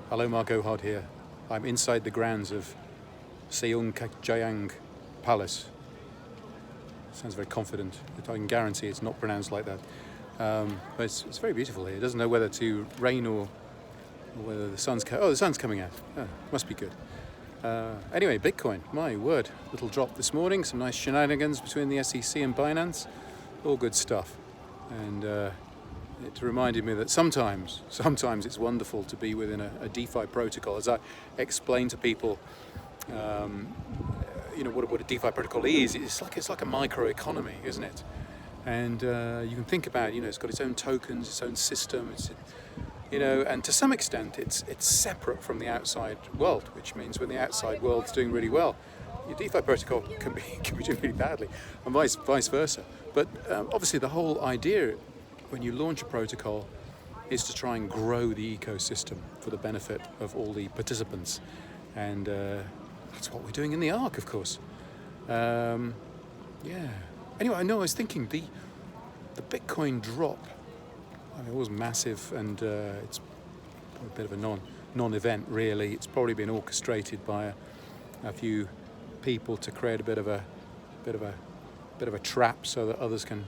Hello, Marco Hødd here. I'm inside the grounds of Seung Palace. Sounds very confident. I can guarantee it's not pronounced like that. But it's very beautiful here. It doesn't know whether to rain or whether the sun's the sun's coming out. Oh, must be good. Anyway, Bitcoin, my word. Little drop this morning. Some nice shenanigans between the SEC and Binance. All good stuff. And it reminded me that sometimes it's wonderful to be within a DeFi protocol. As I explain to people, what a DeFi protocol is. It's like a microeconomy, isn't it? And you can think about, it's got its own tokens, its own system. And to some extent, it's separate from the outside world, which means when the outside world's doing really well, your DeFi protocol can be doing really badly, and vice versa. But obviously, the whole idea when you launch a protocol is to try and grow the ecosystem for the benefit of all the participants, and that's what we're doing in the ARK, of course. Anyway, I was thinking the Bitcoin drop. It was massive, and it's a bit of a non-event, really. It's probably been orchestrated by a few people to create a bit of a trap so that others can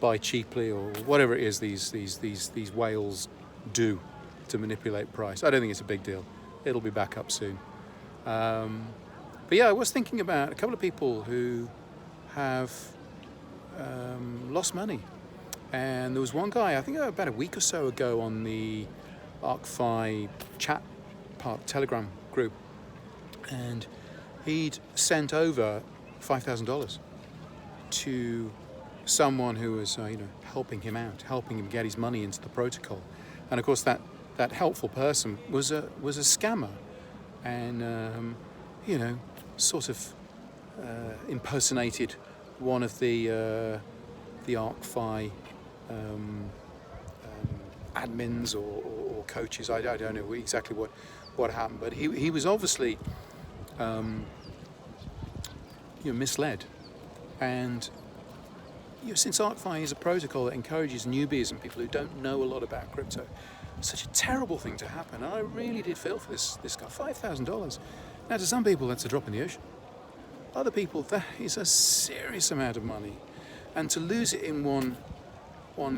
buy cheaply, or whatever it is these whales do to manipulate price. I don't think it's a big deal. It'll be back up soon. But yeah, I was thinking about a couple of people who have lost money. And there was one guy, I think about a week or so ago, on the ArkFi chat part Telegram group, and he'd sent over $5,000 to someone who was helping him out, helping him get his money into the protocol. And of course that helpful person was a scammer, and impersonated one of the ArkFi admins or coaches. I don't know exactly what happened, but he was obviously misled. And since ArkFi is a protocol that encourages newbies and people who don't know a lot about crypto, it's such a terrible thing to happen. And I really did feel for this guy. $5,000. Now, to some people, that's a drop in the ocean. Other people, that is a serious amount of money. And to lose it in one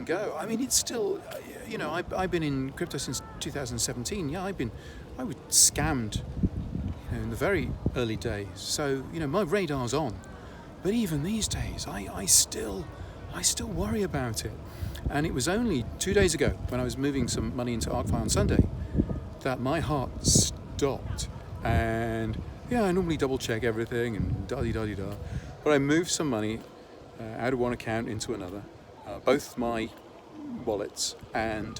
go, I mean, it's still, I've been in crypto since 2017. Yeah, I was scammed, in the very early days. So, my radar's on. But even these days, I still worry about it. And it was only 2 days ago, when I was moving some money into ArkFi on Sunday, that my heart stopped. And yeah, I normally double check everything and da-di-da-di-da. But I moved some money out of one account into another, both my wallets, and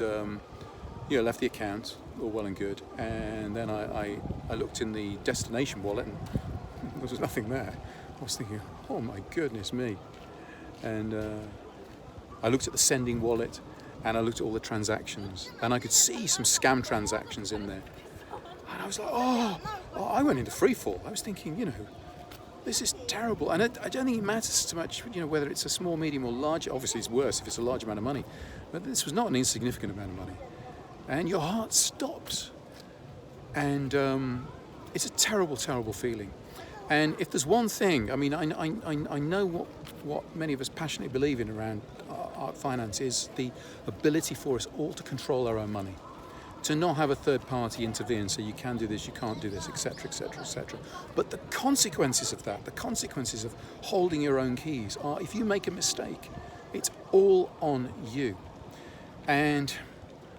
left the account, all well and good. And then I looked in the destination wallet, and there was nothing there. I was thinking, oh my goodness me. And I looked at the sending wallet, and I looked at all the transactions, and I could see some scam transactions in there. And I was like, I went into free fall. I was thinking, this is terrible. And I don't think it matters so much, whether it's a small, medium, or large. Obviously, it's worse if it's a large amount of money. But this was not an insignificant amount of money. And your heart stops. And it's a terrible, terrible feeling. And if there's one thing, I mean, I know what many of us passionately believe in around ARK finance is the ability for us all to control our own money. To not have a third party intervene, so you can do this, you can't do this, etc., etc., etc. But the consequences of that, the consequences of holding your own keys are, if you make a mistake, it's all on you. And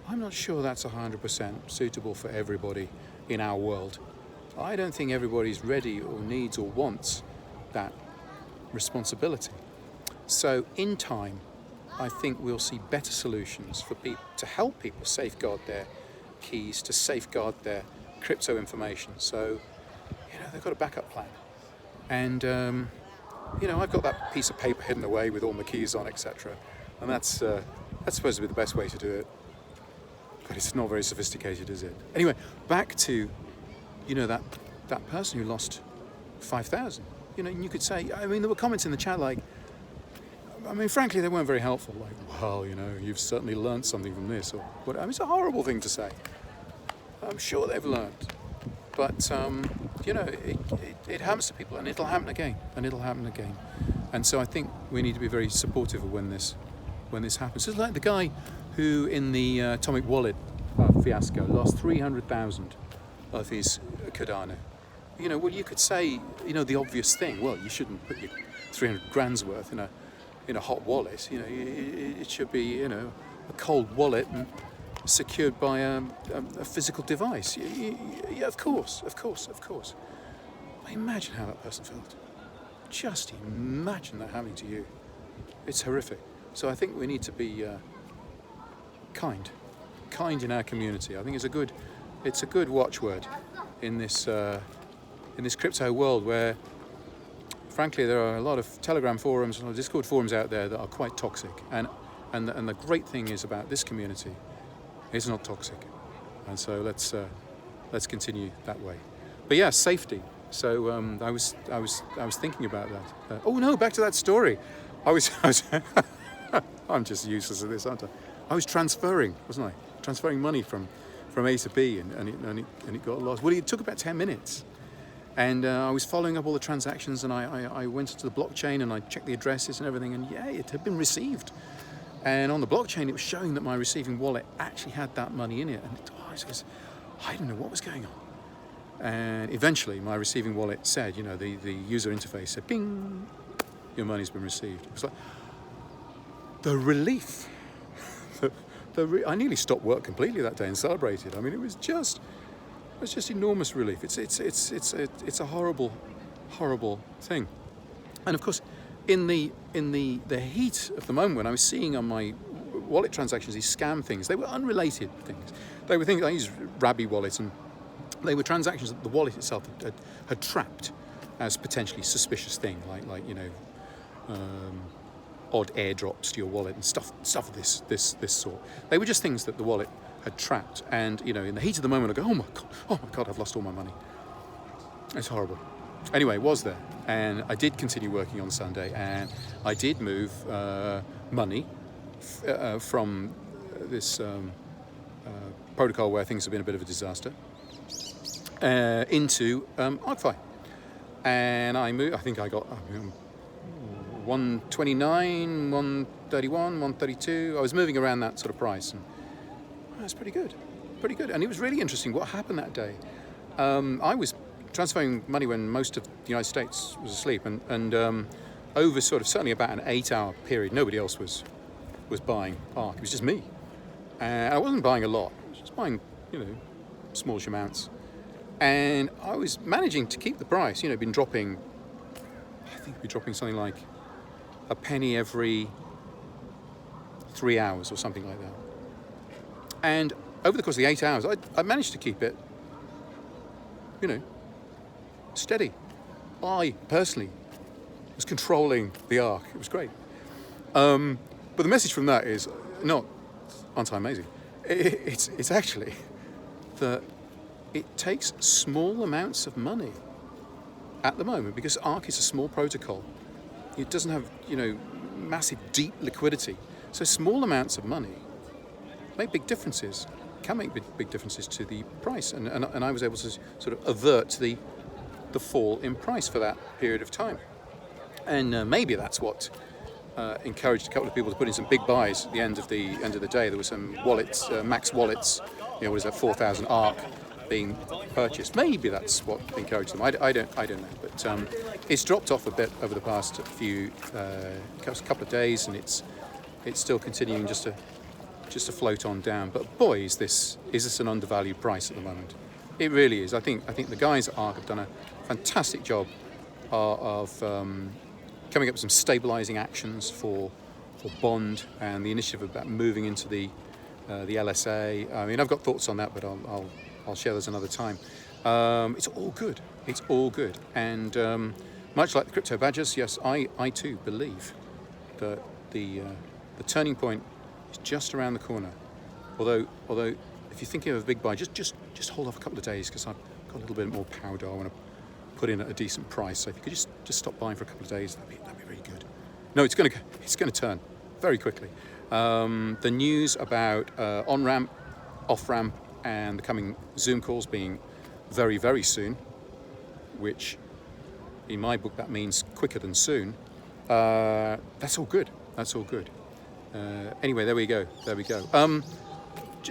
I'm not sure that's 100% suitable for everybody in our world. I don't think everybody's ready or needs or wants that responsibility. So in time, I think we'll see better solutions for people to help people safeguard their keys, to safeguard their crypto information. So, they've got a backup plan. And, I've got that piece of paper hidden away with all my keys on, etc. And that's supposed to be the best way to do it. But it's not very sophisticated, is it? Anyway, back to, that person who lost 5,000. And you could say, there were comments in the chat like, frankly, they weren't very helpful. Like, well, you've certainly learned something from this. Or what? It's a horrible thing to say. I'm sure they've learned. But, it happens to people, and it'll happen again, And so I think we need to be very supportive of when this happens. It's like the guy who, in the atomic wallet fiasco, lost 300,000 of his Cardano. Well, you could say, the obvious thing. Well, you shouldn't put your 300 grand's worth in a hot wallet. It should be, a cold wallet and secured by a physical device. Yeah, of course. But imagine how that person felt. Just imagine that happening to you. It's horrific. So I think we need to be kind in our community. I think it's a good watchword in this crypto world where, frankly, there are a lot of Telegram forums and Discord forums out there that are quite toxic. And the great thing is about this community, it's not toxic. And so let's continue that way. But yeah, safety. So I was thinking about that. Oh no, back to that story. I was I'm just useless at this, aren't I? I was transferring, wasn't I? Transferring money from A to B, and it got lost. Well, it took about 10 minutes. And I was following up all the transactions, and I went to the blockchain and I checked the addresses and everything, and yeah, it had been received. And on the blockchain, it was showing that my receiving wallet actually had that money in it. And I didn't know what was going on. And eventually, my receiving wallet said, the user interface said, "Ping, your money's been received." It was like the relief. I nearly stopped work completely that day and celebrated. I mean, it was just enormous relief. It's a horrible thing. And of course, in the heat of the moment when I was seeing on my wallet transactions these scam things, they were unrelated things. They were things I used Rabby wallet, and they were transactions that the wallet itself had trapped as potentially suspicious thing, like odd airdrops to your wallet and stuff of this sort. They were just things that the wallet had trapped, and in the heat of the moment I go, oh my god, I've lost all my money. It's horrible. Anyway, it was there, and I did continue working on Sunday, and I did move money from this protocol where things have been a bit of a disaster into ArkFi, and I think I got 129, 131, 132. I was moving around that sort of price, and that's pretty good. And it was really interesting what happened that day. I was transferring money when most of the United States was asleep, and over certainly about an 8-hour period, nobody else was buying ARK. It was just me, and I wasn't buying a lot. I was just buying smallish amounts, and I was managing to keep the price. Been dropping. I think we're dropping something like a penny every 3 hours or something like that. And over the course of the 8 hours, I managed to keep it, steady. I personally was controlling the ARK. It was great. But the message from that is aren't I amazing? It's actually that it takes small amounts of money at the moment, because ARK is a small protocol. It doesn't have, massive, deep liquidity. So small amounts of money make big differences, can make big differences to the price. And I was able to sort of avert the fall in price for that period of time. And maybe that's what encouraged a couple of people to put in some big buys at the end of the day. There were some wallets, max wallets, 4,000 ARK being purchased. Maybe that's what encouraged them. I don't know. But it's dropped off a bit over the past couple of days, and it's still continuing just to float on down. But boy, is this an undervalued price at the moment. It really is. I think the guys at ARK have done a fantastic job of coming up with some stabilizing actions for bond and the initiative about moving into the LSA. I mean, I've got thoughts on that, but I'll share those another time. It's all good. And much like the crypto badgers, yes, I too believe that the turning point is just around the corner. Although if you're thinking of a big buy, just hold off a couple of days, because I've got a little bit more powder I want to put in at a decent price. So if you could just stop buying for a couple of days, that'd be really good. No, it's going to turn very quickly. The news about on-ramp, off-ramp and the coming Zoom calls being very, very soon, which in my book that means quicker than soon. That's all good. That's all good. Anyway, there we go.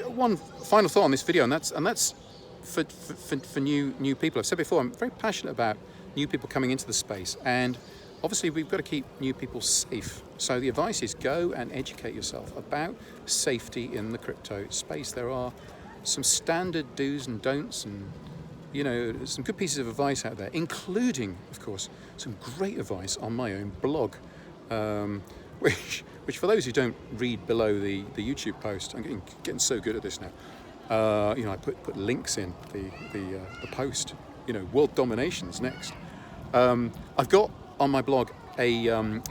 One final thought on this video, and that's for new people. I've said before, I'm very passionate about new people coming into the space, and obviously we've got to keep new people safe. So the advice is go and educate yourself about safety in the crypto space. There are some standard do's and don'ts, and some good pieces of advice out there, including, of course, some great advice on my own blog, which for those who don't read below the YouTube post, I'm getting so good at this now. I put links in the post. World domination's next. I've got on my blog it's on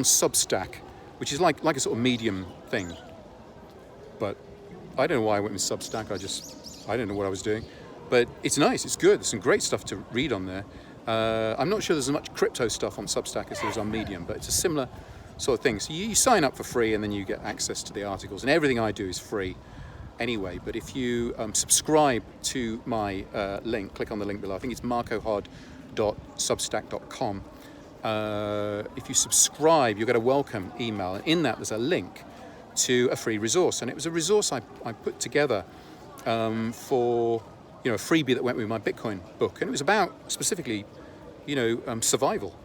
Substack, which is like a sort of Medium thing. But I don't know why I went with Substack. I don't know what I was doing. But it's nice, it's good. There's some great stuff to read on there. I'm not sure there's as much crypto stuff on Substack as there is on Medium, but it's a similar sort of thing. So you sign up for free and then you get access to the articles, and everything I do is free anyway. But if you subscribe to my link, click on the link below. I think it's marcohod.substack.com. If you subscribe, you'll get a welcome email, and in that there's a link to a free resource. And it was a resource I put together for a freebie that went with my Bitcoin book, and it was about specifically survival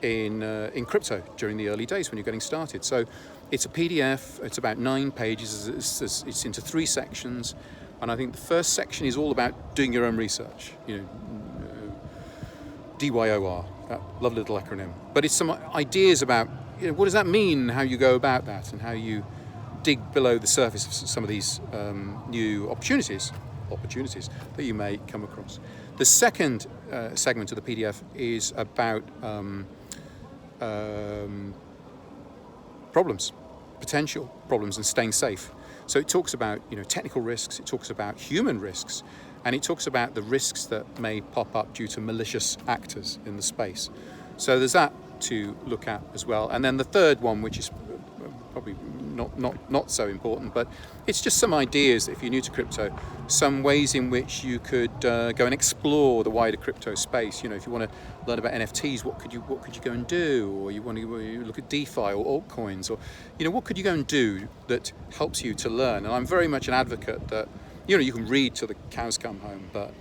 in crypto during the early days when you're getting started. So it's a PDF. It's about 9 pages. It's into 3 sections, and I think the first section is all about doing your own research. DYOR, that lovely little acronym. But it's some ideas about what does that mean, how you go about that, and how you dig below the surface of some of these new opportunities that you may come across. The second segment of the PDF is about potential problems, and staying safe. So it talks about technical risks, it talks about human risks, and it talks about the risks that may pop up due to malicious actors in the space. So there's that to look at as well. And then the third one, which is probably not so important, but it's just some ideas, if you're new to crypto, some ways in which you could go and explore the wider crypto space. If you want to learn about NFTs, what could you go and do? Or you want to look at DeFi or altcoins, or what could you go and do that helps you to learn? And I'm very much an advocate that you can read till the cows come home, but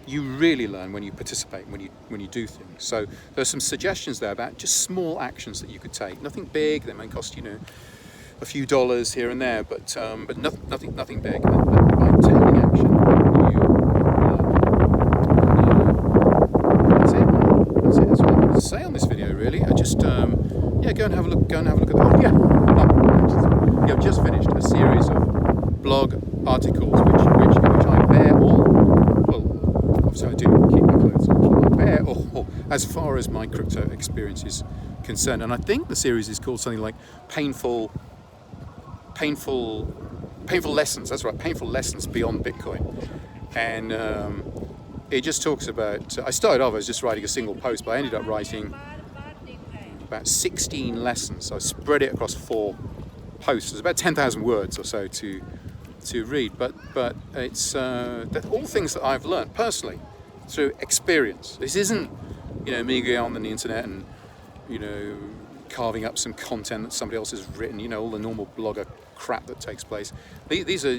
you really learn when you participate, when you do things. So there's some suggestions there about just small actions that you could take. Nothing big that may cost a few dollars here and there, but nothing big. But by taking action, that's it. That's what I wanted to say on this video. Really, I just go and have a look. Go and have a look at I've just finished a series of blog articles which I bear all. Well, obviously I do keep my clothes on. I bear all as far as my crypto experience is concerned, and I think the series is called something like painful lessons. That's right, painful lessons beyond Bitcoin. And it just talks about, I started off as just writing a single post, but I ended up writing about 16 lessons. So I spread it across 4 posts. It's about 10,000 words or so to read, but it's all things that I've learned personally through experience. This isn't me going on the internet and carving up some content that somebody else has written, all the normal blogger crap that takes place. These are,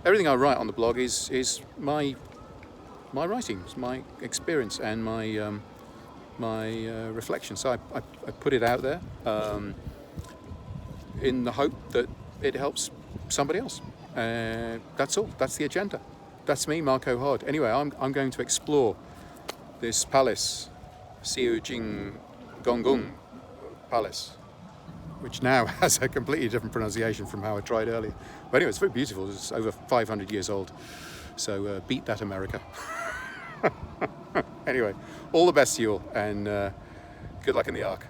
everything I write on the blog is my writings, my experience, and my reflection. So I put it out there in the hope that it helps somebody else. That's all. That's the agenda. That's me, Marco Hødd. Anyway, I'm going to explore this palace, Siu Jing Gonggung Palace, which now has a completely different pronunciation from how I tried earlier. But anyway, it's very beautiful. It's over 500 years old. So beat that, America. Anyway, all the best to you all, and good luck in the ARK.